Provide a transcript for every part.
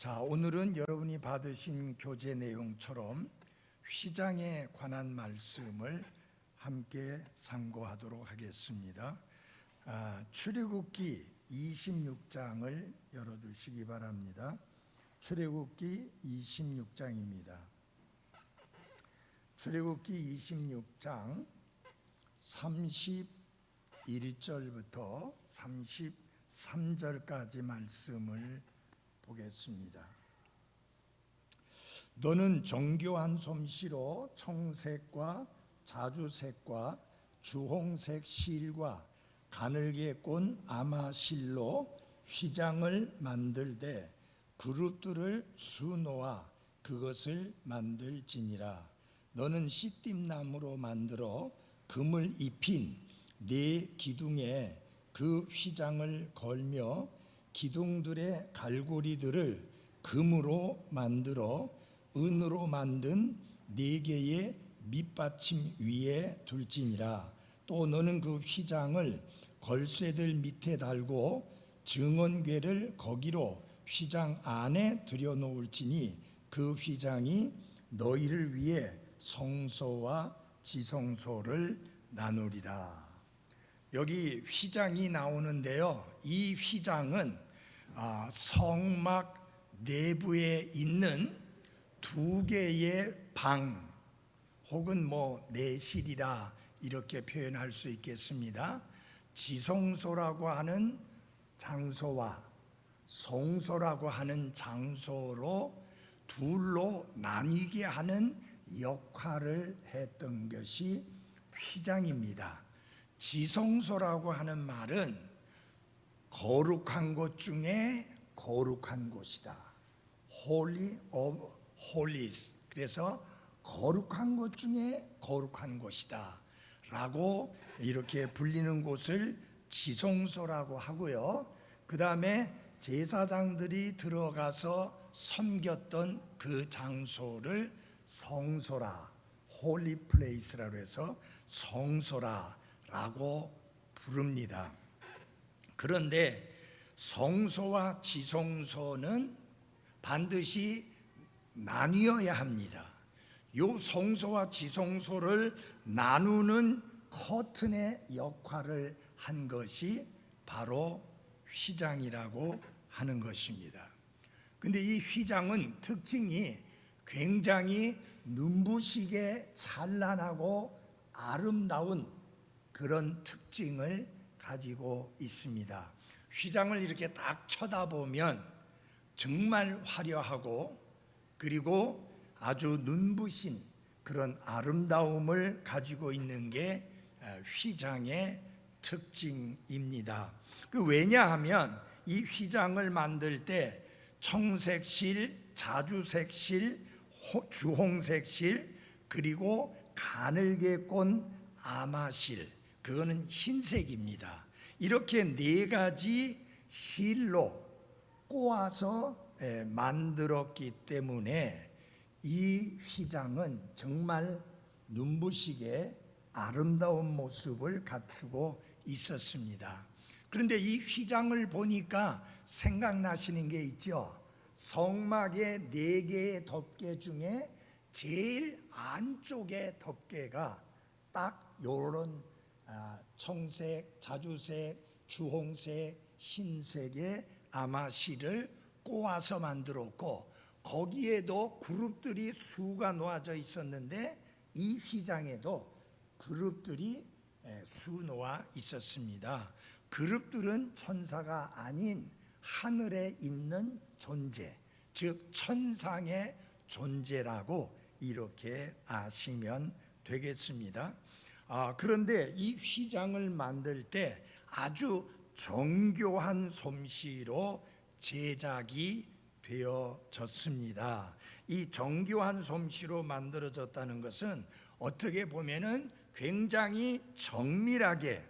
자, 오늘은 여러분이 받으신 교재 내용처럼 휘장에 관한 말씀을 함께 상고하도록 하겠습니다. 출애굽기 26장을 열어두시기 바랍니다. 출애굽기 26장입니다. 출애굽기 26장 31절부터 33절까지 말씀을 보겠습니다. 너는 정교한 솜씨로 청색과 자주색과 주홍색 실과 가늘게 꼰 아마실로 휘장을 만들되 그룹들을 수놓아 그것을 만들지니라. 너는 시띠나무로 만들어 금을 입힌 네 기둥에 그 휘장을 걸며 기둥들의 갈고리들을 금으로 만들어 은으로 만든 네 개의 밑받침 위에 둘지니라. 또 너는 그 휘장을 걸쇠들 밑에 달고 증언궤를 거기로 휘장 안에 들여놓을지니 그 휘장이 너희를 위해 성소와 지성소를 나누리라. 여기 휘장이 나오는데요, 이 휘장은 성막 내부에 있는 두 개의 방 혹은 내실이라 이렇게 표현할 수 있겠습니다. 지성소라고 하는 장소와 성소라고 하는 장소로 둘로 나뉘게 하는 역할을 했던 것이 휘장입니다. 지성소라고 하는 말은 거룩한 곳 중에 거룩한 곳이다. Holy of Holies. 그래서 거룩한 곳 중에 거룩한 곳이다 라고 이렇게 불리는 곳을 지성소라고 하고요, 그 다음에 제사장들이 들어가서 섬겼던 그 장소를 성소라, Holy Place라고 해서 성소라라고 부릅니다. 그런데 성소와 지성소는 반드시 나뉘어야 합니다. 이 성소와 지성소를 나누는 커튼의 역할을 한 것이 바로 휘장이라고 하는 것입니다. 근데 이 휘장은 특징이 굉장히 눈부시게 찬란하고 아름다운 그런 특징을 가지고 있습니다. 휘장을 이렇게 딱 쳐다보면 정말 화려하고 그리고 아주 눈부신 그런 아름다움을 가지고 있는 게 휘장의 특징입니다. 왜냐하면 이 휘장을 만들 때 청색실, 자주색실, 주홍색실, 그리고 가늘게 꼰 아마실, 그거는 흰색입니다. 이렇게 네 가지 실로 꼬아서 만들었기 때문에 이 휘장은 정말 눈부시게 아름다운 모습을 갖추고 있었습니다. 그런데 이 휘장을 보니까 생각나시는 게 있죠. 성막의 네 개의 덮개 중에 제일 안쪽의 덮개가 딱 요런 청색, 자주색, 주홍색, 흰색의 아마실을 꼬아서 만들었고, 거기에도 그룹들이 수가 놓아져 있었는데 이 휘장에도 그룹들이 수놓아 있었습니다. 그룹들은 천사가 아닌 하늘에 있는 존재, 즉 천상의 존재라고 이렇게 아시면 되겠습니다. 그런데 이 휘장을 만들 때 아주 정교한 솜씨로 제작이 되어졌습니다. 이 정교한 솜씨로 만들어졌다는 것은 어떻게 보면은 굉장히 정밀하게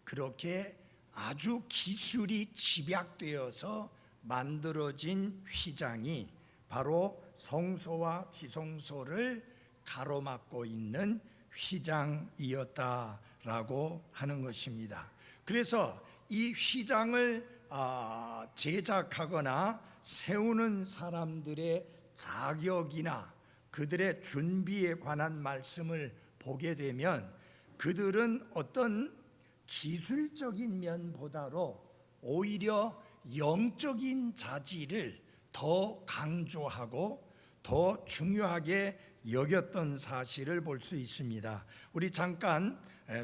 그렇게 아주 기술이 집약되어서 만들어진 휘장이 바로 성소와 지성소를 가로막고 있는 휘장이었다라고 하는 것입니다. 그래서 이 휘장을 제작하거나 세우는 사람들의 자격이나 그들의 준비에 관한 말씀을 보게 되면 그들은 어떤 기술적인 면보다도 오히려 영적인 자질을 더 강조하고 더 중요하게 여겼던 사실을 볼 수 있습니다. 우리 잠깐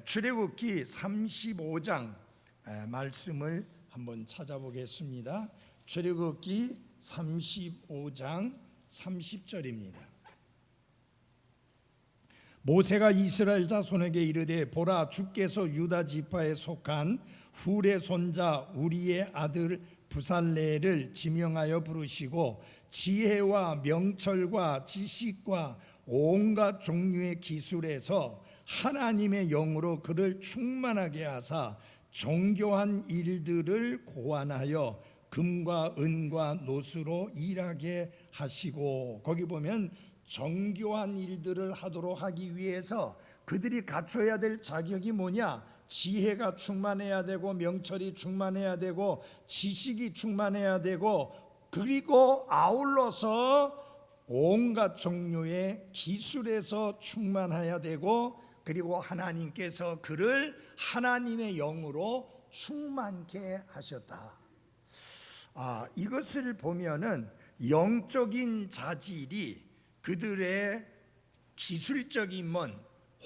출애굽기 35장 말씀을 한번 찾아보겠습니다. 출애굽기 35장 30절입니다. 모세가 이스라엘 자손에게 이르되 보라, 주께서 유다 지파에 속한 훌의 손자 우리의 아들 부살레를 지명하여 부르시고 지혜와 명철과 지식과 온갖 종류의 기술에서 하나님의 영으로 그를 충만하게 하사 정교한 일들을 고안하여 금과 은과 노수로 일하게 하시고, 거기 보면 정교한 일들을 하도록 하기 위해서 그들이 갖춰야 될 자격이 뭐냐? 지혜가 충만해야 되고, 명철이 충만해야 되고, 지식이 충만해야 되고, 그리고 아울러서 온갖 종류의 기술에서 충만해야 되고, 그리고 하나님께서 그를 하나님의 영으로 충만케 하셨다. 이것을 보면은 영적인 자질이 그들의 기술적인 면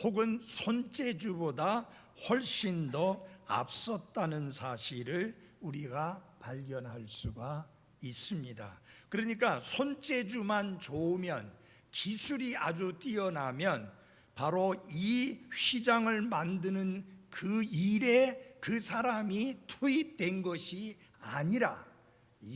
혹은 손재주보다 훨씬 더 앞섰다는 사실을 우리가 발견할 수가 있습니다. 그러니까 손재주만 좋으면, 기술이 아주 뛰어나면 바로 이 휘장을 만드는 그 일에 그 사람이 투입된 것이 아니라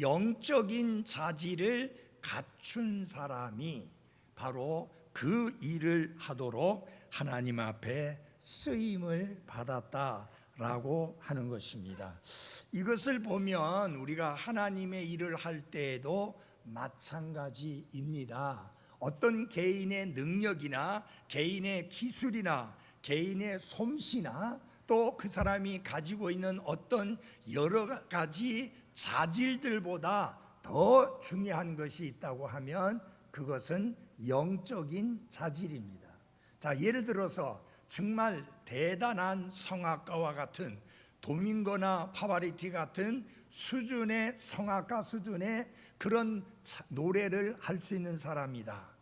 영적인 자질을 갖춘 사람이 바로 그 일을 하도록 하나님 앞에 쓰임을 받았다라고 하는 것입니다. 이것을 보면 우리가 하나님의 일을 할 때에도 마찬가지입니다. 어떤 개인의 능력이나 개인의 기술이나 개인의 솜씨나 또 그 사람이 가지고 있는 어떤 여러 가지 자질들보다 더 중요한 것이 있다고 하면 그것은 영적인 자질입니다. 자, 예를 들어서 정말 대단한 성악가와 같은 도밍고나 파바리티 같은 수준의 성악가 수준의 그런 노래를 할 수 있는 사람이다.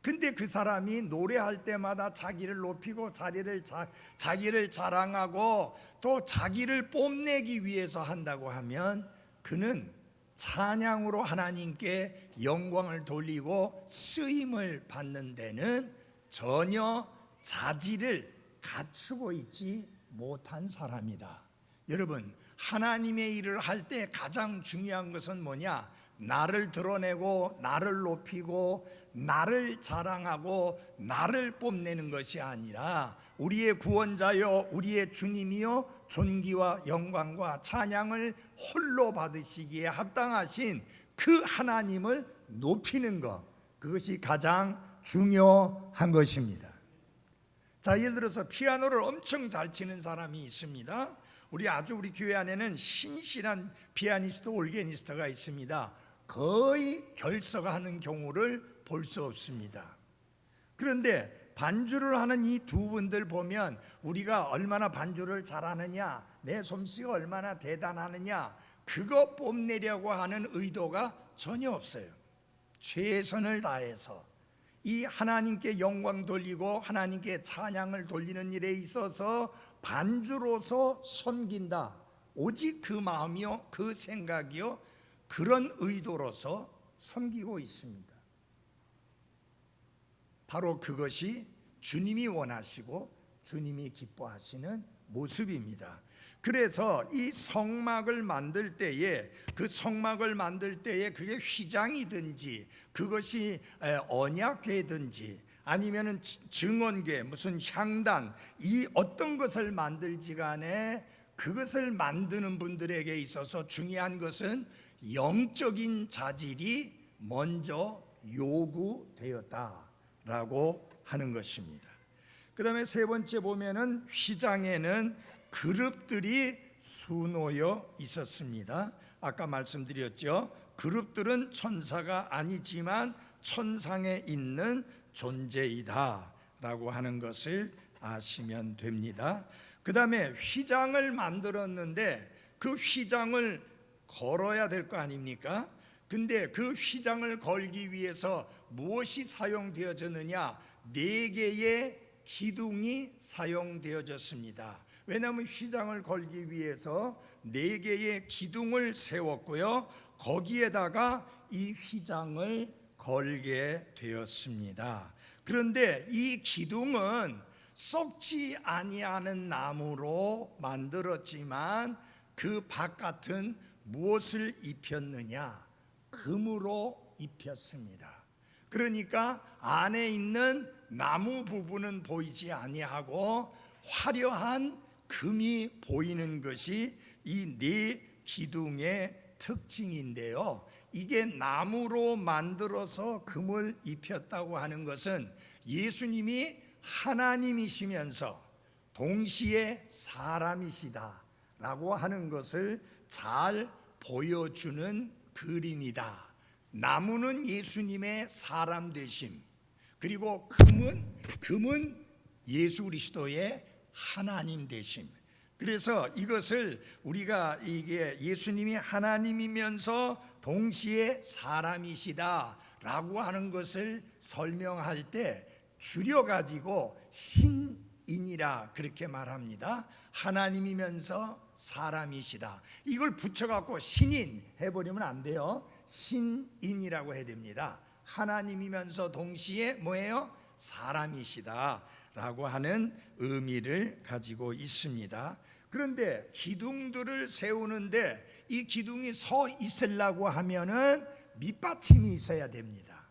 근데 그 사람이 노래할 때마다 자기를 높이고 자기를 자랑하고 또 자기를 뽐내기 위해서 한다고 하면 그는 찬양으로 하나님께 영광을 돌리고 쓰임을 받는 데는 전혀 자질을 갖추고 있지 못한 사람이다. 여러분, 하나님의 일을 할 때 가장 중요한 것은 뭐냐? 나를 드러내고 나를 높이고 나를 자랑하고 나를 뽐내는 것이 아니라 우리의 구원자여 우리의 주님이여 존귀와 영광과 찬양을 홀로 받으시기에 합당하신 그 하나님을 높이는 것, 그것이 가장 중요한 것입니다. 자, 예를 들어서 피아노를 엄청 잘 치는 사람이 있습니다. 우리 교회 안에는 신실한 피아니스트, 올게니스트가 있습니다. 거의 결석하는 경우를 볼 수 없습니다. 그런데 반주를 하는 이 두 분들 보면 우리가 얼마나 반주를 잘하느냐, 내 솜씨가 얼마나 대단하느냐, 그거 뽐내려고 하는 의도가 전혀 없어요. 최선을 다해서 이 하나님께 영광 돌리고 하나님께 찬양을 돌리는 일에 있어서 반주로서 섬긴다, 오직 그 마음이요 그 생각이요 그런 의도로서 섬기고 있습니다. 바로 그것이 주님이 원하시고 주님이 기뻐하시는 모습입니다. 그래서 이 성막을 만들 때에 그게 휘장이든지 그것이 언약궤든지 아니면은 증언궤, 무슨 향단, 이 어떤 것을 만들지 간에 그것을 만드는 분들에게 있어서 중요한 것은 영적인 자질이 먼저 요구되었다라고 하는 것입니다. 그 다음에 세 번째 보면은 휘장에는 그룹들이 수놓여 있었습니다. 아까 말씀드렸죠. 그룹들은 천사가 아니지만 천상에 있는 존재이다 라고 하는 것을 아시면 됩니다. 그 다음에 휘장을 만들었는데 그 휘장을 걸어야 될 거 아닙니까? 근데 그 휘장을 걸기 위해서 무엇이 사용되어졌느냐? 4개의 기둥이 사용되어졌습니다. 왜냐하면 휘장을 걸기 위해서 4개의 기둥을 세웠고요, 거기에다가 이 휘장을 걸게 되었습니다. 그런데 이 기둥은 썩지 아니하는 나무로 만들었지만 그 바깥은 무엇을 입혔느냐? 금으로 입혔습니다. 그러니까 안에 있는 나무 부분은 보이지 아니하고 화려한 금이 보이는 것이 이 4기둥의 특징인데요, 이게 나무로 만들어서 금을 입혔다고 하는 것은 예수님이 하나님이시면서 동시에 사람이시다 라고 하는 것을 잘 보여주는 그림이다. 나무는 예수님의 사람 되심, 그리고 금은 예수 그리스도의 하나님 되심. 그래서 이것을 우리가 이게 예수님이 하나님이면서 동시에 사람이시다 라고 하는 것을 설명할 때 줄여가지고 신인이라 그렇게 말합니다. 하나님이면서 사람이시다. 이걸 붙여갖고 신인 해버리면 안 돼요. 신인이라고 해야 됩니다. 하나님이면서 동시에 뭐예요? 사람이시다 라고 하는 의미를 가지고 있습니다. 그런데 기둥들을 세우는데 이 기둥이 서 있으려고 하면은 밑받침이 있어야 됩니다.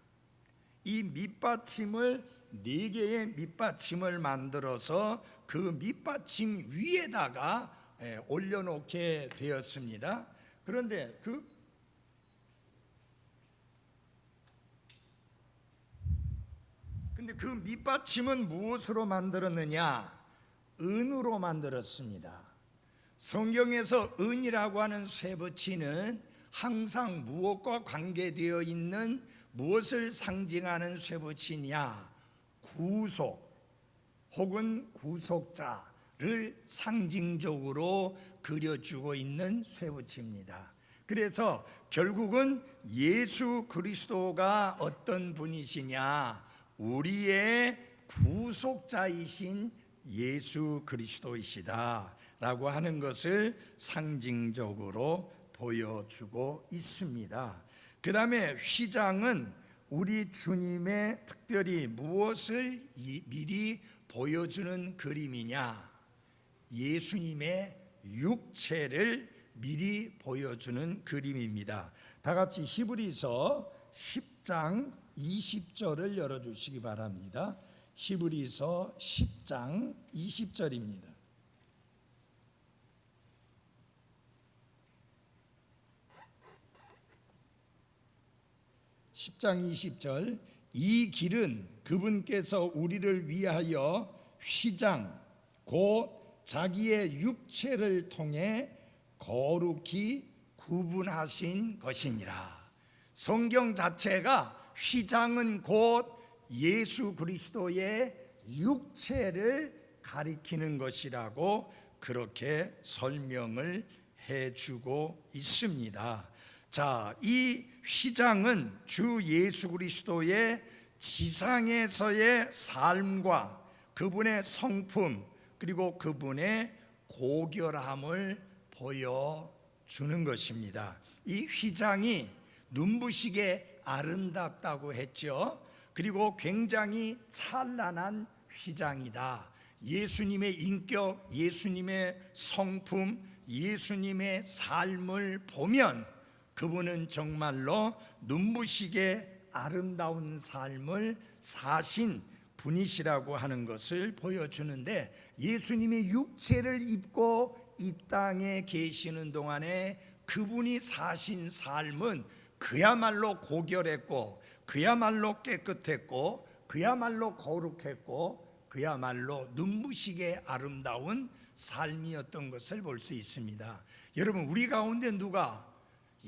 이 밑받침을 4개의 밑받침을 만들어서 그 밑받침 위에다가 올려놓게 되었습니다. 그런데 그 밑받침은 무엇으로 만들었느냐? 은으로 만들었습니다. 성경에서 은이라고 하는 쇠붙이는 항상 무엇과 관계되어 있는, 무엇을 상징하는 쇠붙이냐? 구속 혹은 구속자를 상징적으로 그려주고 있는 쇠붙이입니다. 그래서 결국은 예수 그리스도가 어떤 분이시냐? 우리의 구속자이신 예수 그리스도이시다 라고 하는 것을 상징적으로 보여주고 있습니다. 그 다음에 휘장은 우리 주님의 특별히 무엇을 미리 보여주는 그림이냐? 예수님의 육체를 미리 보여주는 그림입니다. 다 같이 히브리서 10장 20절을 열어주시기 바랍니다. 히브리서 10장 20절입니다. 10장 20절, 이 길은 그분께서 우리를 위하여 휘장 곧 자기의 육체를 통해 거룩히 구분하신 것이니라. 성경 자체가 휘장은 곧 예수 그리스도의 육체를 가리키는 것이라고 그렇게 설명을 해주고 있습니다. 자, 이 휘장은 주 예수 그리스도의 지상에서의 삶과 그분의 성품 그리고 그분의 고결함을 보여주는 것입니다. 이 휘장이 눈부시게 아름답다고 했죠. 그리고 굉장히 찬란한 휘장이다. 예수님의 인격, 예수님의 성품, 예수님의 삶을 보면 그분은 정말로 눈부시게 아름다운 삶을 사신 분이시라고 하는 것을 보여주는데, 예수님이 육체를 입고 이 땅에 계시는 동안에 그분이 사신 삶은 그야말로 고결했고, 그야말로 깨끗했고, 그야말로 거룩했고, 그야말로 눈부시게 아름다운 삶이었던 것을 볼 수 있습니다. 여러분, 우리 가운데 누가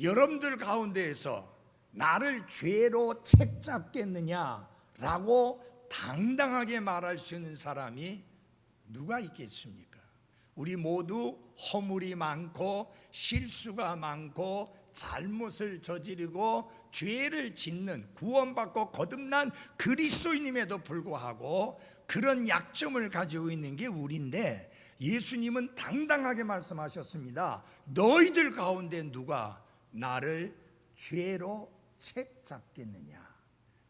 여러분들 가운데에서 나를 죄로 책잡겠느냐라고 당당하게 말할 수 있는 사람이 누가 있겠습니까? 우리 모두 허물이 많고 실수가 많고 잘못을 저지르고 죄를 짓는 구원받고 거듭난 그리스도인임에도 불구하고 그런 약점을 가지고 있는 게 우리인데, 예수님은 당당하게 말씀하셨습니다. 너희들 가운데 누가 나를 죄로 책잡겠느냐.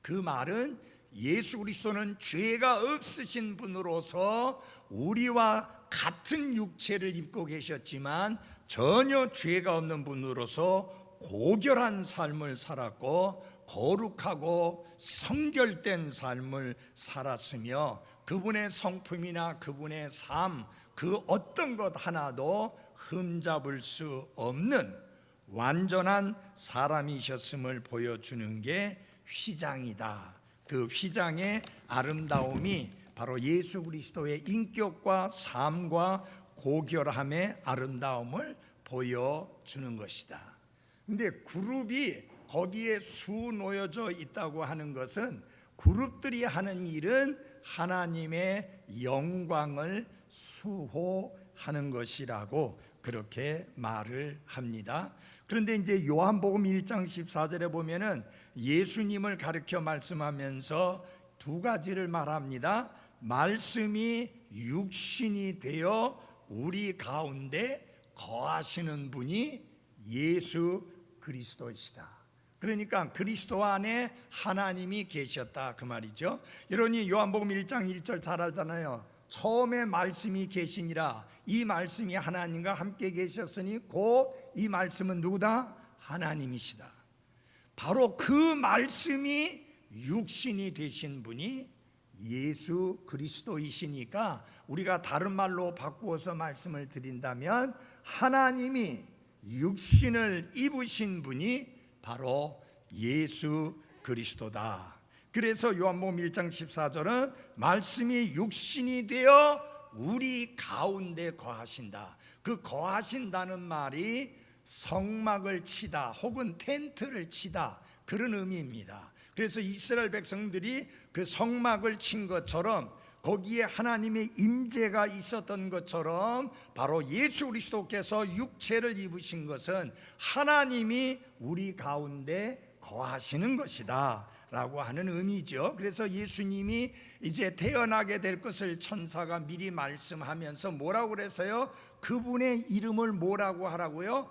그 말은 예수 그리스도는 죄가 없으신 분으로서 우리와 같은 육체를 입고 계셨지만 전혀 죄가 없는 분으로서 고결한 삶을 살았고 거룩하고 성결된 삶을 살았으며 그분의 성품이나 그분의 삶, 그 어떤 것 하나도 흠잡을 수 없는 완전한 사람이셨음을 보여주는 게 휘장이다. 그 휘장의 아름다움이 바로 예수 그리스도의 인격과 삶과 고결함의 아름다움을 보여주는 것이다. 근데 그룹이 거기에 수놓여져 있다고 하는 것은 그룹들이 하는 일은 하나님의 영광을 수호하는 것이라고 그렇게 말을 합니다. 그런데 이제 요한복음 1장 14절에 보면은 예수님을 가르쳐 말씀하면서 두 가지를 말합니다. 말씀이 육신이 되어 우리 가운데 거하시는 분이 예수 그리스도이시다. 그러니까 그리스도 안에 하나님이 계셨다 그 말이죠. 여러분이 요한복음 1장 1절 잘 알잖아요. 처음에 말씀이 계시니라. 이 말씀이 하나님과 함께 계셨으니 곧 이 말씀은 누구다? 하나님이시다. 바로 그 말씀이 육신이 되신 분이 예수 그리스도이시니까 우리가 다른 말로 바꾸어서 말씀을 드린다면 하나님이 육신을 입으신 분이 바로 예수 그리스도다. 그래서 요한복음 1장 14절은 말씀이 육신이 되어 우리 가운데 거하신다. 그 거하신다는 말이 성막을 치다 혹은 텐트를 치다 그런 의미입니다. 그래서 이스라엘 백성들이 그 성막을 친 것처럼 거기에 하나님의 임재가 있었던 것처럼 바로 예수 그리스도께서 육체를 입으신 것은 하나님이 우리 가운데 거하시는 것이다 라고 하는 의미죠. 그래서 예수님이 이제 태어나게 될 것을 천사가 미리 말씀하면서 뭐라고 그랬어요? 그분의 이름을 뭐라고 하라고요?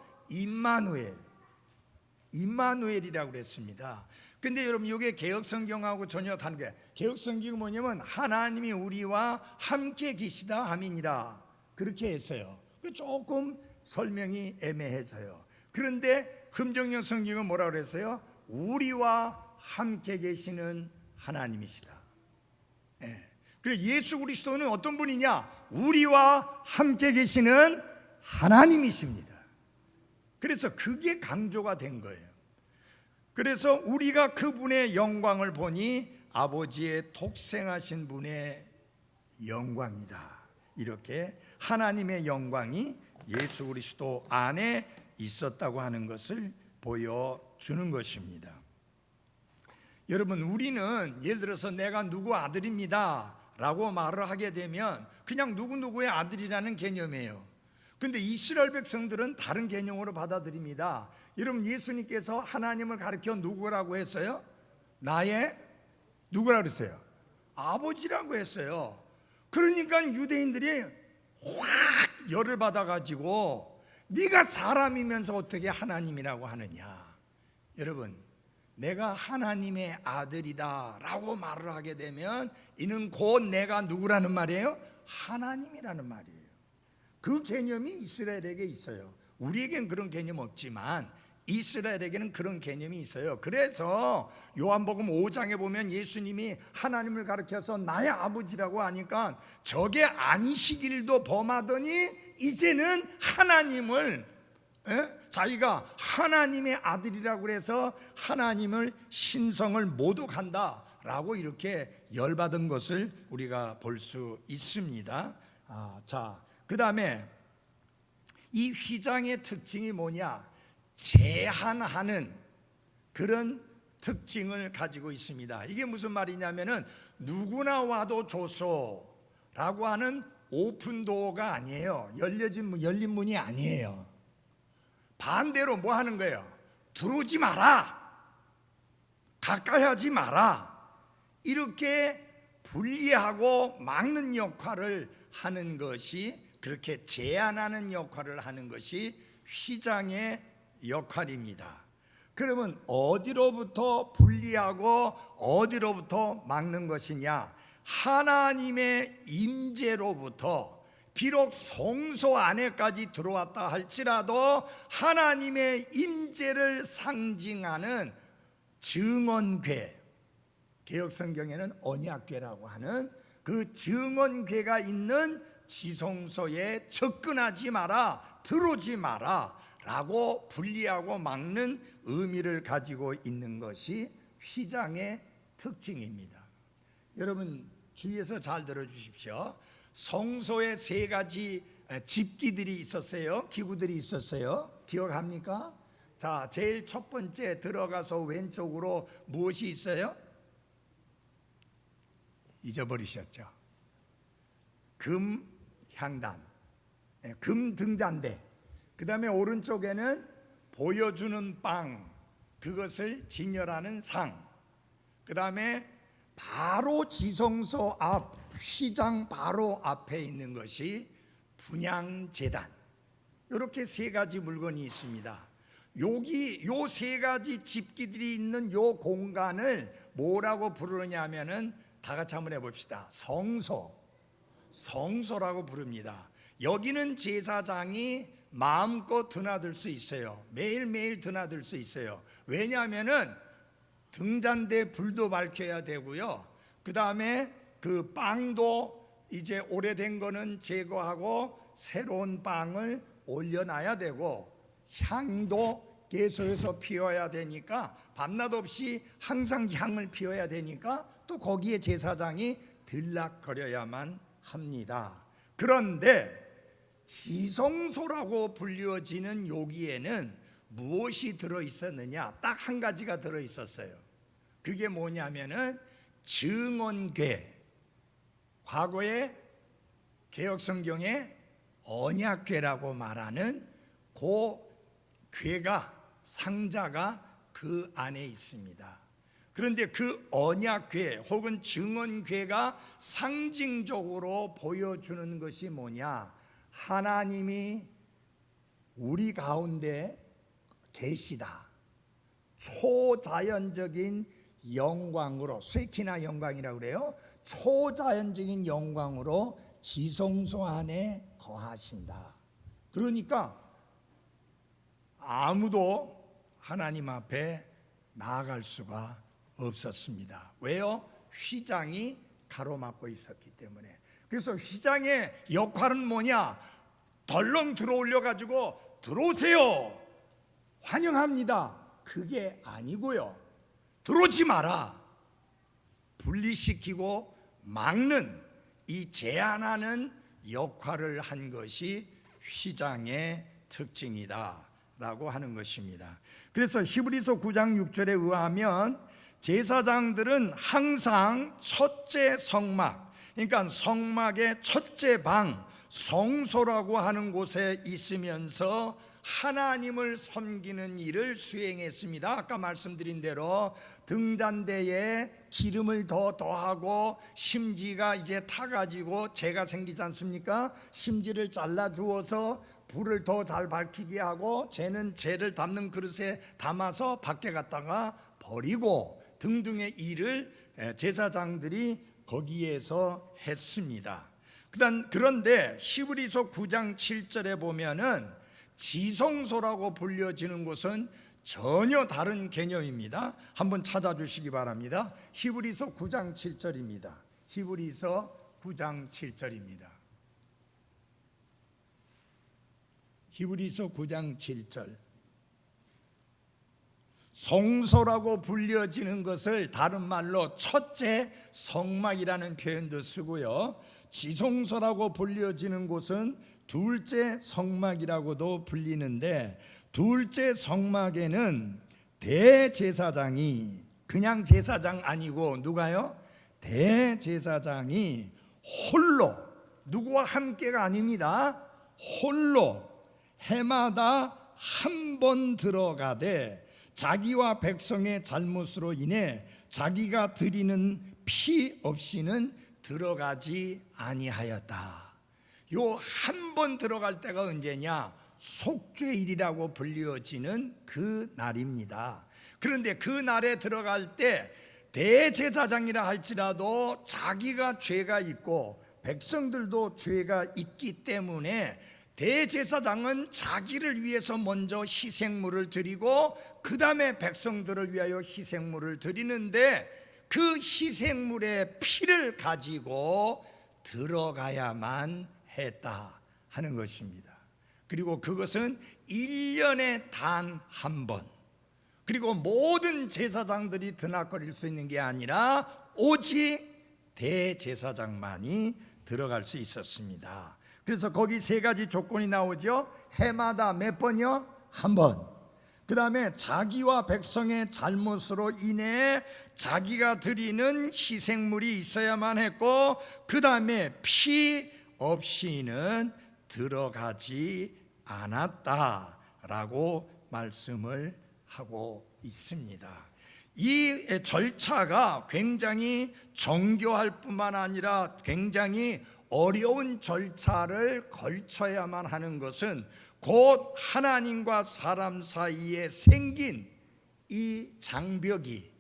임마누엘이라고 그랬습니다. 근데 여러분 이게 개혁성경하고 전혀 다른 게, 개혁성경은 뭐냐면 하나님이 우리와 함께 계시다 함이니라 그렇게 했어요. 조금 설명이 애매해져요. 그런데 금정역 성경은 뭐라고 그랬어요? 우리와 함께 계시는 하나님이시다. 그래서 예수 그리스도는 어떤 분이냐? 우리와 함께 계시는 하나님이십니다. 그래서 그게 강조가 된 거예요. 그래서 우리가 그분의 영광을 보니 아버지의 독생하신 분의 영광이다. 이렇게 하나님의 영광이 예수 그리스도 안에 있었다고 하는 것을 보여주는 것입니다. 여러분, 우리는 예를 들어서 내가 누구 아들입니다 라고 말을 하게 되면 그냥 누구누구의 아들이라는 개념이에요. 근데 이스라엘 백성들은 다른 개념으로 받아들입니다. 여러분, 예수님께서 하나님을 가르쳐 누구라고 했어요? 나의 누구라고 했어요? 아버지라고 했어요. 그러니까 유대인들이 확 열을 받아가지고 네가 사람이면서 어떻게 하나님이라고 하느냐. 여러분, 내가 하나님의 아들이다 라고 말을 하게 되면 이는 곧 내가 누구라는 말이에요? 하나님이라는 말이에요. 그 개념이 이스라엘에게 있어요. 우리에겐 그런 개념 없지만 이스라엘에게는 그런 개념이 있어요. 그래서 요한복음 5장에 보면 예수님이 하나님을 가르쳐서 나의 아버지라고 하니까 저게 안식일도 범하더니 이제는 하나님을 자기가 하나님의 아들이라고 해서 하나님을 신성을 모독한다 라고 이렇게 열받은 것을 우리가 볼 수 있습니다. 자, 그 다음에 이 휘장의 특징이 뭐냐? 제한하는 그런 특징을 가지고 있습니다. 이게 무슨 말이냐면은 누구나 와도 좋소라고 하는 오픈도어가 아니에요. 열린 문이 아니에요. 반대로 뭐 하는 거예요? 들어오지 마라, 가까이 하지 마라, 이렇게 분리하고 막는 역할을 하는 것이, 그렇게 제한하는 역할을 하는 것이 휘장의 역할입니다. 그러면 어디로부터 분리하고 어디로부터 막는 것이냐? 하나님의 임재로부터, 비록 성소 안에까지 들어왔다 할지라도 하나님의 임재를 상징하는 증언궤, 개역성경에는 언약궤라고 하는 그 증언궤가 있는 지성소에 접근하지 마라, 들어오지 마라 라고 분리하고 막는 의미를 가지고 있는 것이 휘장의 특징입니다. 여러분 주의해서 잘 들어주십시오. 성소에 세 가지 집기들이 있었어요. 기구들이 있었어요. 기억합니까? 자, 제일 첫 번째 들어가서 왼쪽으로 무엇이 있어요? 잊어버리셨죠? 금 향단, 금 등잔대. 그 다음에 오른쪽에는 보여주는 빵, 그것을 진열하는 상. 그 다음에 바로 지성소 앞, 휘장 바로 앞에 있는 것이 분향제단. 이렇게 세 가지 물건이 있습니다. 여기 요 세 가지 집기들이 있는 요 공간을 뭐라고 부르느냐 하면은 다 같이 한번 해봅시다. 성소라고 부릅니다. 여기는 제사장이 마음껏 드나들 수 있어요. 매일매일 드나들 수 있어요. 왜냐하면은 등잔대 불도 밝혀야 되고요. 그 다음에 그 빵도 이제 오래된 거는 제거하고 새로운 빵을 올려놔야 되고, 향도 계속해서 피워야 되니까, 밤낮 없이 항상 향을 피워야 되니까 또 거기에 제사장이 들락거려야만 합니다. 그런데 지성소라고 불려지는 여기에는 무엇이 들어있었느냐? 딱 한 가지가 들어있었어요. 그게 뭐냐면은 증언궤, 과거에 개역성경에 언약궤라고 말하는 그 궤가, 상자가 그 안에 있습니다. 그런데 그 언약궤 혹은 증언궤가 상징적으로 보여주는 것이 뭐냐? 하나님이 우리 가운데 계시다. 초자연적인 영광으로, 쇠키나 영광이라고 그래요. 초자연적인 영광으로 지성소 안에 거하신다. 그러니까 아무도 하나님 앞에 나아갈 수가 없었습니다. 왜요? 휘장이 가로막고 있었기 때문에. 그래서 휘장의 역할은 뭐냐? 덜렁 들어올려 가지고 들어오세요, 환영합니다, 그게 아니고요. 들어오지 마라, 분리시키고 막는, 이 제한하는 역할을 한 것이 휘장의 특징이다 라고 하는 것입니다. 그래서 히브리서 9장 6절에 의하면 제사장들은 항상 첫째 성막, 그러니까 성막의 첫째 방, 성소라고 하는 곳에 있으면서 하나님을 섬기는 일을 수행했습니다. 아까 말씀드린 대로 등잔대에 기름을 더 더하고 심지가 이제 타가지고 재가 생기지 않습니까? 심지를 잘라 주어서 불을 더 잘 밝히게 하고, 재는 재를 담는 그릇에 담아서 밖에 갔다가 버리고 등등의 일을 제사장들이 거기에서 했습니다. 그런데 히브리서 9장 7절에 보면은 지성소라고 불려지는 곳은 전혀 다른 개념입니다. 한번 찾아주시기 바랍니다. 히브리서 9장 7절입니다. 히브리서 9장 7절입니다. 히브리서 9장 7절. 성소라고 불려지는 것을 다른 말로 첫째 성막이라는 표현도 쓰고요, 지성소라고 불려지는 곳은 둘째 성막이라고도 불리는데, 둘째 성막에는 대제사장이, 그냥 제사장 아니고 누가요? 대제사장이 홀로, 누구와 함께가 아닙니다. 홀로 해마다 한 번 들어가되 자기와 백성의 잘못으로 인해 자기가 드리는 피 없이는 들어가지 아니하였다. 요 한 번 들어갈 때가 언제냐? 속죄일이라고 불리어지는 그 날입니다. 그런데 그 날에 들어갈 때 대제사장이라 할지라도 자기가 죄가 있고 백성들도 죄가 있기 때문에 대제사장은 자기를 위해서 먼저 희생물을 드리고 그 다음에 백성들을 위하여 희생물을 드리는데 그 희생물의 피를 가지고 들어가야만 했다 하는 것입니다. 그리고 그것은 1년에 단 한 번, 그리고 모든 제사장들이 드나거릴 수 있는 게 아니라 오직 대제사장만이 들어갈 수 있었습니다. 그래서 거기 세 가지 조건이 나오죠. 해마다 몇 번이요? 한 번. 그 다음에 자기와 백성의 잘못으로 인해 자기가 드리는 희생물이 있어야만 했고, 그 다음에 피 없이는 들어가지 않았다라고 말씀을 하고 있습니다. 이 절차가 굉장히 정교할 뿐만 아니라 굉장히 어려운 절차를 걸쳐야만 하는 것은 곧 하나님과 사람 사이에 생긴 이 장벽이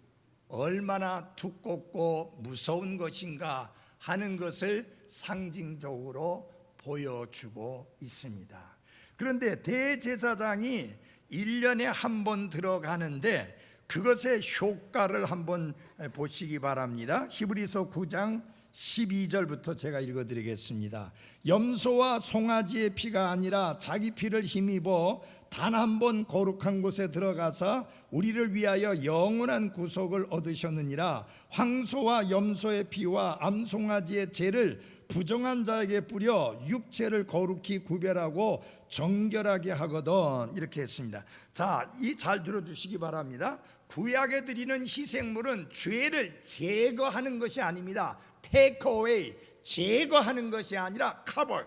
얼마나 두껍고 무서운 것인가 하는 것을 상징적으로 보여주고 있습니다. 그런데 대제사장이 1년에 한 번 들어가는데 그것의 효과를 한번 보시기 바랍니다. 히브리서 9장 12절부터 제가 읽어드리겠습니다. 염소와 송아지의 피가 아니라 자기 피를 힘입어 단 한 번 거룩한 곳에 들어가서 우리를 위하여 영원한 구속을 얻으셨느니라. 황소와 염소의 피와 암송아지의 죄를 부정한 자에게 뿌려 육체를 거룩히 구별하고 정결하게 하거든. 이렇게 했습니다. 자, 이 잘 들어주시기 바랍니다. 구약에 드리는 희생물은 죄를 제거하는 것이 아닙니다. take away, 제거하는 것이 아니라 cover,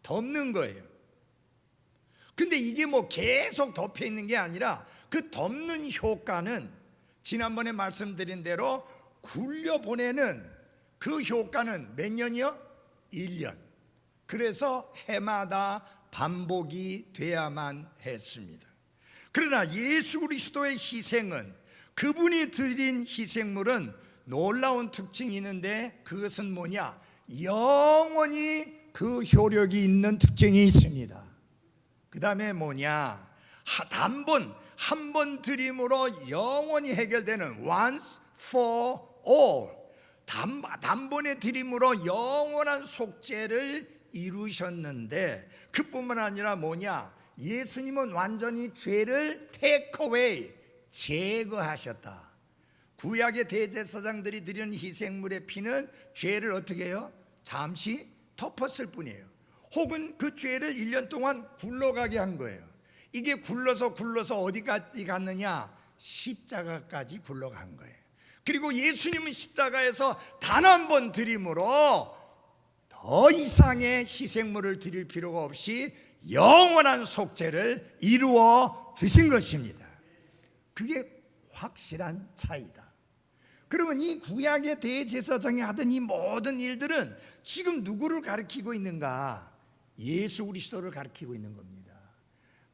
덮는 거예요. 근데 이게 뭐 계속 덮여 있는 게 아니라 그 덮는 효과는 지난번에 말씀드린 대로 굴려보내는 그 효과는 몇 년이요? 1년. 그래서 해마다 반복이 돼야만 했습니다. 그러나 예수 그리스도의 희생은, 그분이 드린 희생물은 놀라운 특징이 있는데 그것은 뭐냐? 영원히 그 효력이 있는 특징이 있습니다. 그 다음에 뭐냐? 한 번 드림으로 영원히 해결되는 once for all, 단번에 드림으로 영원한 속죄를 이루셨는데 그뿐만 아니라 뭐냐? 예수님은 완전히 죄를 take away, 제거하셨다. 구약의 대제사장들이 드리는 희생물의 피는 죄를 어떻게 해요? 잠시 덮었을 뿐이에요. 혹은 그 죄를 1년 동안 굴러가게 한 거예요. 이게 굴러서 어디까지 갔느냐? 십자가까지 굴러간 거예요. 그리고 예수님은 십자가에서 단 한 번 드림으로 더 이상의 희생물을 드릴 필요가 없이 영원한 속죄를 이루어 주신 것입니다. 그게 확실한 차이다. 그러면 이 구약의 대제사장이 하던 이 모든 일들은 지금 누구를 가리키고 있는가? 예수 그리스도를 가리키고 있는 겁니다.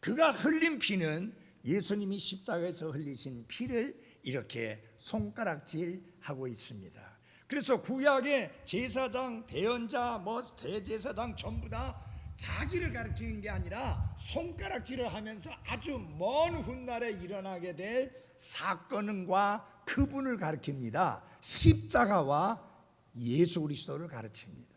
그가 흘린 피는 예수님이 십자가에서 흘리신 피를 이렇게 손가락질하고 있습니다. 그래서 구약의 제사장, 대언자, 대제사장 전부 다 자기를 가리키는 게 아니라 손가락질을 하면서 아주 먼 훗날에 일어나게 될 사건과 그분을 가리킵니다. 십자가와 예수 그리스도를 가르칩니다.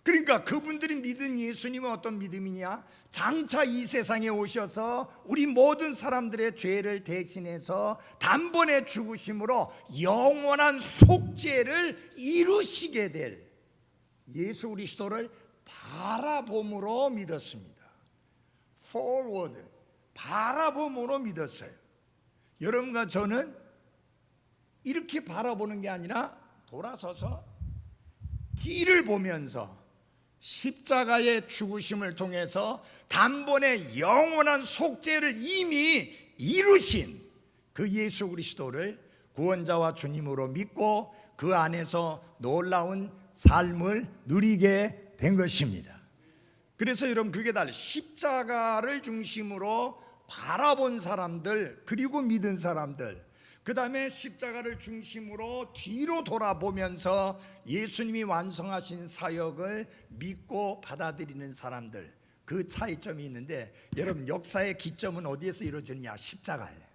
그러니까 그분들이 믿은 예수님은 어떤 믿음이냐? 장차 이 세상에 오셔서 우리 모든 사람들의 죄를 대신해서 단번에 죽으심으로 영원한 속죄를 이루시게 될 예수 그리스도를 바라봄으로 믿었습니다. forward, 바라봄으로 믿었어요. 여러분과 저는 이렇게 바라보는 게 아니라 돌아서서 뒤를 보면서 십자가의 죽으심을 통해서 단번에 영원한 속죄를 이미 이루신 그 예수 그리스도를 구원자와 주님으로 믿고 그 안에서 놀라운 삶을 누리게 된 것입니다. 그래서 여러분, 그게 달라요. 십자가를 중심으로 바라본 사람들, 그리고 믿은 사람들, 그 다음에 십자가를 중심으로 뒤로 돌아보면서 예수님이 완성하신 사역을 믿고 받아들이는 사람들, 그 차이점이 있는데, 여러분, 역사의 기점은 어디에서 이루어지느냐? 십자가예요.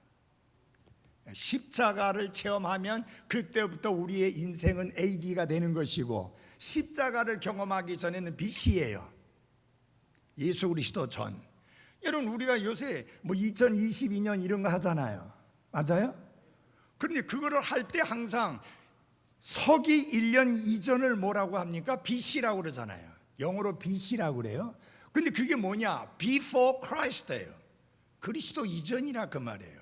십자가를 체험하면 그때부터 우리의 인생은 AD가 되는 것이고, 십자가를 경험하기 전에는 BC예요. 예수 그리스도 전. 여러분, 우리가 요새 뭐 2022년 이런 거 하잖아요. 맞아요? 그런데 그거를 할 때 항상 서기 1년 이전을 뭐라고 합니까? BC라고 그러잖아요. 영어로 BC라고 그래요. 근데 그게 뭐냐? Before Christ예요. 그리스도 이전이라 그 말이에요.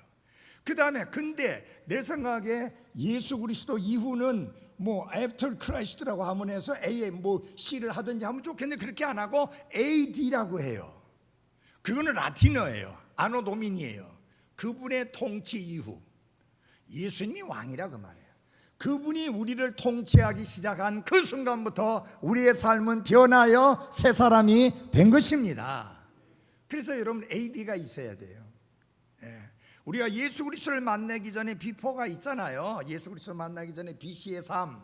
그 다음에 근데 내 생각에 예수 그리스도 이후는 뭐 After Christ라고 하면 해서 A, 뭐 C를 하든지 하면 좋겠는데, 그렇게 안 하고 AD라고 해요. 그거는 라틴어예요. 아노 도미니예요. 그분의 통치 이후 예수님이 왕이라 그 말이에요. 그분이 우리를 통치하기 시작한 그 순간부터 우리의 삶은 변하여 새 사람이 된 것입니다. 그래서 여러분, AD가 있어야 돼요. 우리가 예수 그리스도를 만나기 전에 비포가 있잖아요. 예수 그리스도를 만나기 전에 BC의 삶.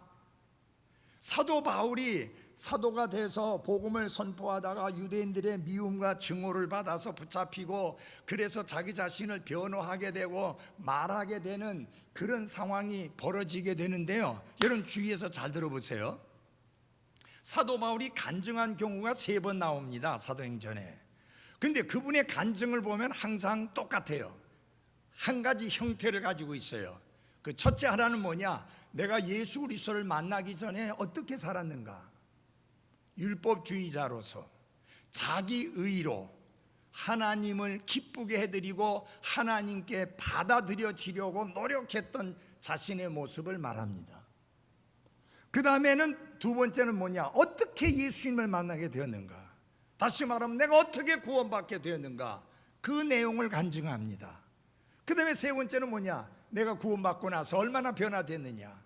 사도 바울이 사도가 돼서 복음을 선포하다가 유대인들의 미움과 증오를 받아서 붙잡히고, 그래서 자기 자신을 변호하게 되고 말하게 되는 그런 상황이 벌어지게 되는데요. 여러분, 주위에서 잘 들어보세요. 사도 바울이 간증한 경우가 3번 나옵니다, 사도행전에. 근데 그분의 간증을 보면 항상 똑같아요. 한 가지 형태를 가지고 있어요. 그 첫째 하나는 뭐냐? 내가 예수 그리스도를 만나기 전에 어떻게 살았는가? 율법주의자로서 자기 의로 하나님을 기쁘게 해드리고 하나님께 받아들여지려고 노력했던 자신의 모습을 말합니다. 그 다음에는 두 번째는 뭐냐? 어떻게 예수님을 만나게 되었는가? 다시 말하면 내가 어떻게 구원받게 되었는가? 그 내용을 간증합니다. 그 다음에 세 번째는 뭐냐? 내가 구원받고 나서 얼마나 변화됐느냐?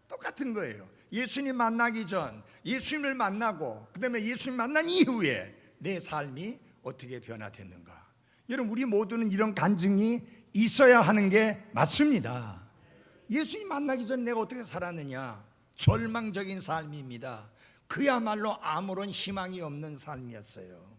똑같은 거예요. 예수님 만나기 전, 예수님을 만나고, 그 다음에 예수님 만난 이후에 내 삶이 어떻게 변화됐는가? 여러분, 우리 모두는 이런 간증이 있어야 하는 게 맞습니다. 예수님 만나기 전 내가 어떻게 살았느냐? 절망적인 삶입니다. 그야말로 아무런 희망이 없는 삶이었어요.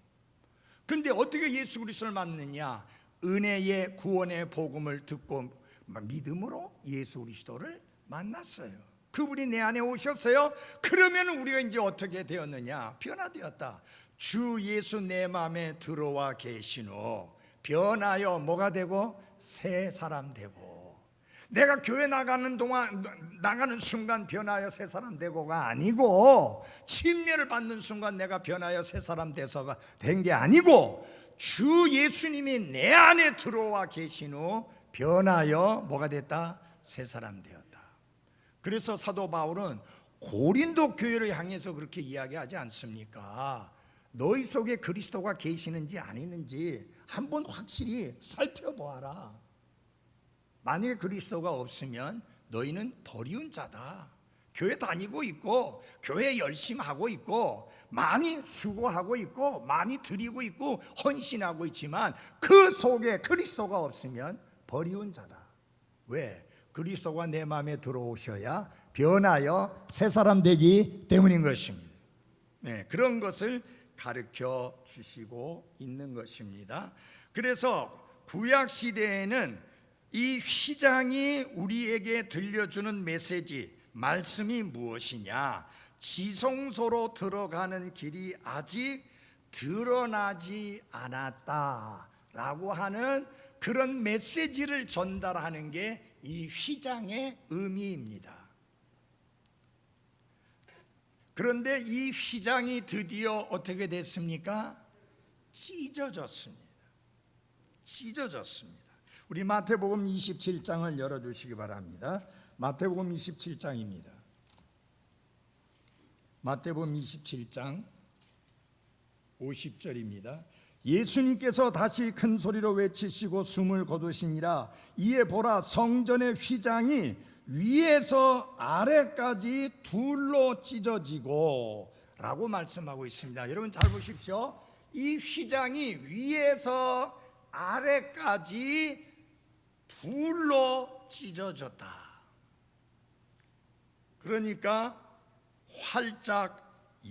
근데 어떻게 예수 그리스도를 만났느냐? 은혜의 구원의 복음을 듣고 믿음으로 예수 그리스도를 만났어요. 그분이 내 안에 오셨어요. 그러면 우리가 이제 어떻게 되었느냐? 변화되었다. 주 예수 내 마음에 들어와 계신 후 변하여 뭐가 되고? 새 사람 되고. 내가 교회 나가는 동안, 나가는 순간 변하여 새 사람 되고가 아니고, 침례를 받는 순간 내가 변하여 새 사람 돼서가 된 게 아니고, 주 예수님이 내 안에 들어와 계신 후 변하여 뭐가 됐다? 새 사람 되었다. 그래서 사도 바울은 고린도 교회를 향해서 그렇게 이야기하지 않습니까? 너희 속에 그리스도가 계시는지 아니는지 한번 확실히 살펴보아라. 만약에 그리스도가 없으면 너희는 버리운 자다. 교회 다니고 있고 교회 열심히 하고 있고 많이 수고하고 있고 많이 드리고 있고 헌신하고 있지만 그 속에 그리스도가 없으면 버리운 자다. 왜? 그리스도가 내 마음에 들어오셔야 변하여 새 사람 되기 때문인 것입니다. 네, 그런 것을 가르쳐 주시고 있는 것입니다. 그래서 구약 시대에는 이 휘장이 우리에게 들려주는 메시지, 말씀이 무엇이냐? 지성소로 들어가는 길이 아직 드러나지 않았다라고 하는 그런 메시지를 전달하는 게 이 휘장의 의미입니다. 그런데 이 휘장이 드디어 어떻게 됐습니까? 찢어졌습니다. 찢어졌습니다. 우리 마태복음 27장을 열어주시기 바랍니다. 마태복음 27장입니다. 마태복음 27장 50절입니다. 예수님께서 다시 큰 소리로 외치시고 숨을 거두시니라. 이에 보라, 성전의 휘장이 위에서 아래까지 둘로 찢어지고 라고 말씀하고 있습니다. 여러분 잘 보십시오. 이 휘장이 위에서 아래까지 둘로 찢어졌다. 그러니까 활짝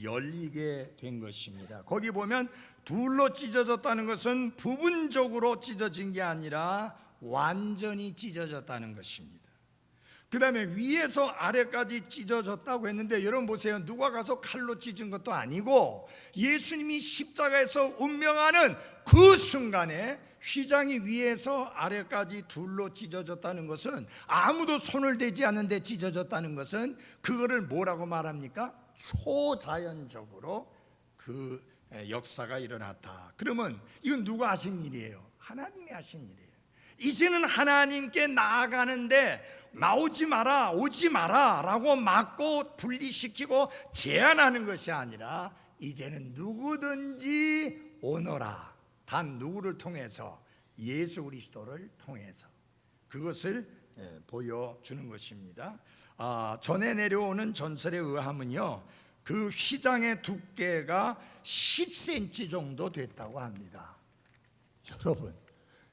열리게 된 것입니다. 거기 보면 둘로 찢어졌다는 것은 부분적으로 찢어진 게 아니라 완전히 찢어졌다는 것입니다. 그 다음에 위에서 아래까지 찢어졌다고 했는데, 여러분 보세요. 누가 가서 칼로 찢은 것도 아니고 예수님이 십자가에서 운명하는 그 순간에 휘장이 위에서 아래까지 둘로 찢어졌다는 것은, 아무도 손을 대지 않는데 찢어졌다는 것은, 그거를 뭐라고 말합니까? 초자연적으로 그 역사가 일어났다. 그러면 이건 누가 하신 일이에요? 하나님이 하신 일이에요. 이제는 하나님께 나아가는데 나오지 마라, 오지 마라 라고 막고 분리시키고 제한하는 것이 아니라, 이제는 누구든지 오너라. 단 누구를 통해서? 예수 그리스도를 통해서 그것을 보여주는 것입니다. 전에 내려오는 전설에 의하면요, 그 휘장의 두께가 10cm 정도 됐다고 합니다. 여러분,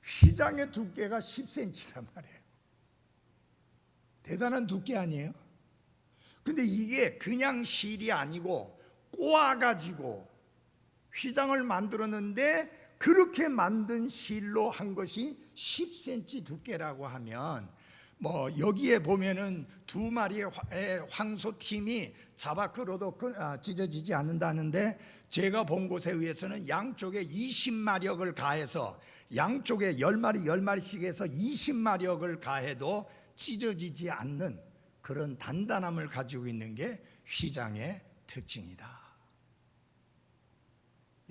휘장의 두께가 10cm란 말이에요. 대단한 두께 아니에요? 근데 이게 그냥 실이 아니고 꼬아가지고 휘장을 만들었는데, 그렇게 만든 실로 한 것이 10cm 두께라고 하면, 여기에 보면은 두 마리의 황소팀이 잡아 끌어도 찢어지지 않는다는데, 제가 본 곳에 의해서는 양쪽에 20마력을 가해서, 양쪽에 10마리씩 해서 20마력을 가해도 찢어지지 않는 그런 단단함을 가지고 있는 게 휘장의 특징이다.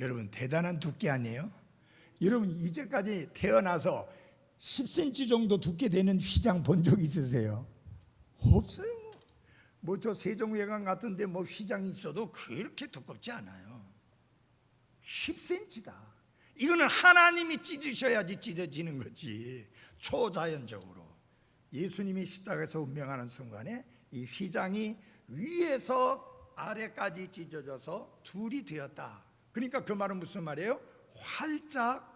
여러분, 대단한 두께 아니에요? 여러분, 이제까지 태어나서 10cm 정도 두께 되는 휘장 본 적 있으세요? 없어요. 저 세종회관 같은데 휘장이 있어도 그렇게 두껍지 않아요. 10cm다. 이거는 하나님이 찢으셔야지 찢어지는 거지. 초자연적으로. 예수님이 십자가에서 운명하는 순간에 이 휘장이 위에서 아래까지 찢어져서 둘이 되었다. 그러니까 그 말은 무슨 말이에요? 활짝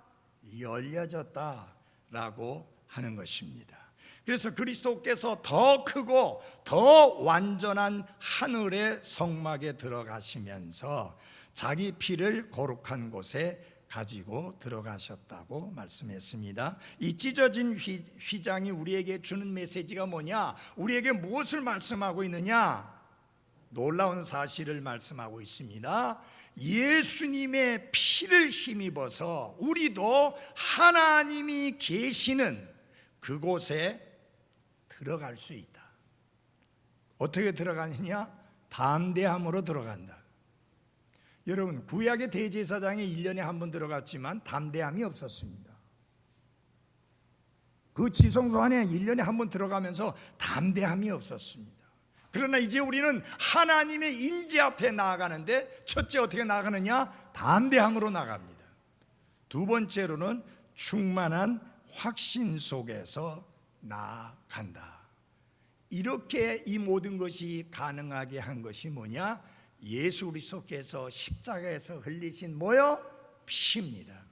열려졌다라고 하는 것입니다. 그래서 그리스도께서 더 크고 더 완전한 하늘의 성막에 들어가시면서 자기 피를 거룩한 곳에 가지고 들어가셨다고 말씀했습니다. 이 찢어진 휘장이 우리에게 주는 메시지가 뭐냐? 우리에게 무엇을 말씀하고 있느냐? 놀라운 사실을 말씀하고 있습니다. 예수님의 피를 힘입어서 우리도 하나님이 계시는 그곳에 들어갈 수 있다. 어떻게 들어가느냐? 담대함으로 들어간다. 여러분, 구약의 대제사장이 1년에 한 번 들어갔지만 담대함이 없었습니다. 그 지성소 안에 1년에 한 번 들어가면서 담대함이 없었습니다. 그러나 이제 우리는 하나님의 임재 앞에 나아가는데, 첫째 어떻게 나아가느냐? 담대함으로 나갑니다. 두 번째로는 충만한 확신 속에서 나아간다. 이렇게 이 모든 것이 가능하게 한 것이 뭐냐? 예수 그리스도께서 십자가에서 흘리신 피입니다.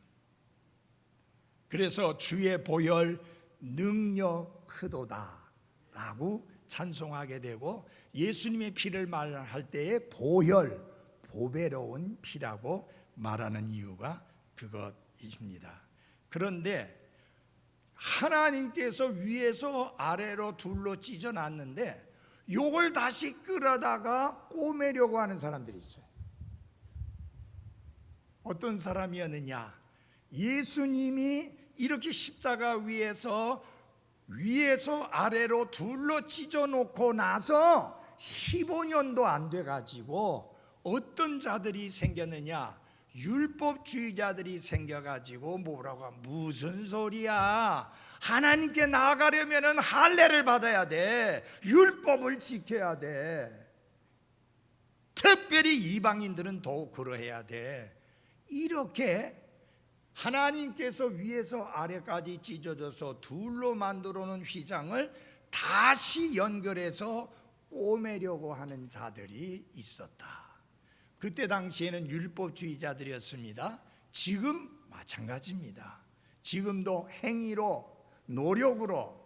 그래서 주의 보혈 능력 크도다 라고 찬송하게 되고, 예수님의 피를 말할 때에 보혈, 보배로운 피라고 말하는 이유가 그것입니다. 그런데 하나님께서 위에서 아래로 둘로 찢어놨는데, 요걸 다시 끌어다가 꼬매려고 하는 사람들이 있어요. 어떤 사람이었느냐? 예수님이 이렇게 십자가 위에서 아래로 둘로 찢어놓고 나서 15년도 안 돼가지고 어떤 자들이 생겼느냐? 율법주의자들이 생겨가지고 뭐라고 하면 무슨 소리야, 하나님께 나아가려면 할례를 받아야 돼, 율법을 지켜야 돼, 특별히 이방인들은 더욱 그러해야 돼, 이렇게 하나님께서 위에서 아래까지 찢어져서 둘로 만들어 놓은 휘장을 다시 연결해서 꼬매려고 하는 자들이 있었다. 그때 당시에는 율법주의자들이었습니다. 지금 마찬가지입니다. 지금도 행위로, 노력으로,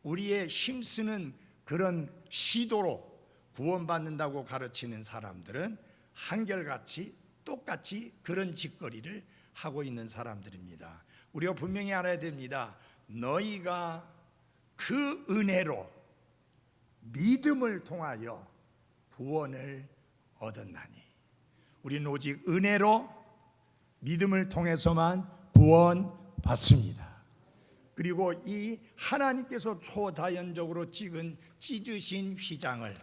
우리의 힘쓰는 그런 시도로 구원받는다고 가르치는 사람들은 한결같이 똑같이 그런 짓거리를 하고 있는 사람들입니다. 우리가 분명히 알아야 됩니다. 너희가 그 은혜로 믿음을 통하여 구원을 얻었나니. 우리는 오직 은혜로 믿음을 통해서만 구원받습니다. 그리고 이 하나님께서 초자연적으로 찢으신 휘장을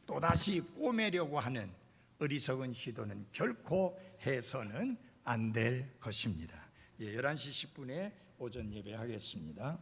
또다시 꼬매려고 하는 어리석은 시도는 결코 해서는 안 될 것입니다. 11시 10분에 오전 예배하겠습니다.